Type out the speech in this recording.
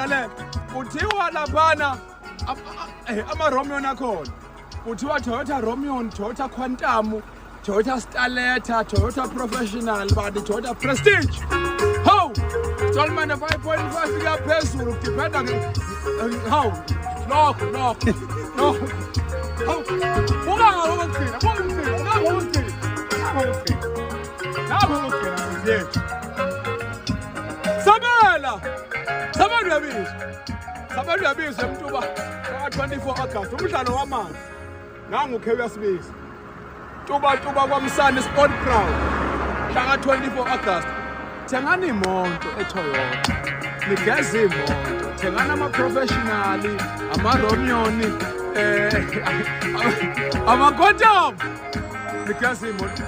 lalela kuthiwa laphana ama-Romeo nakhona kuthiwa Toyota Romeo, Toyota Quantum, Toyota Starletta, Toyota Professional, but Toyota Prestige. How? Installment 5.5 fika phezulu dependa how? No. How? Sabela yabiza mntuba ka 24 August umdlalo wamanzi nangu Khewe Sibiza tuba kwaMsane Sport Proud ka 24 August thengani imoto eToyota nigeze imoto thengana ama-professional ama-Romeo ama-Quantum nigeze imoto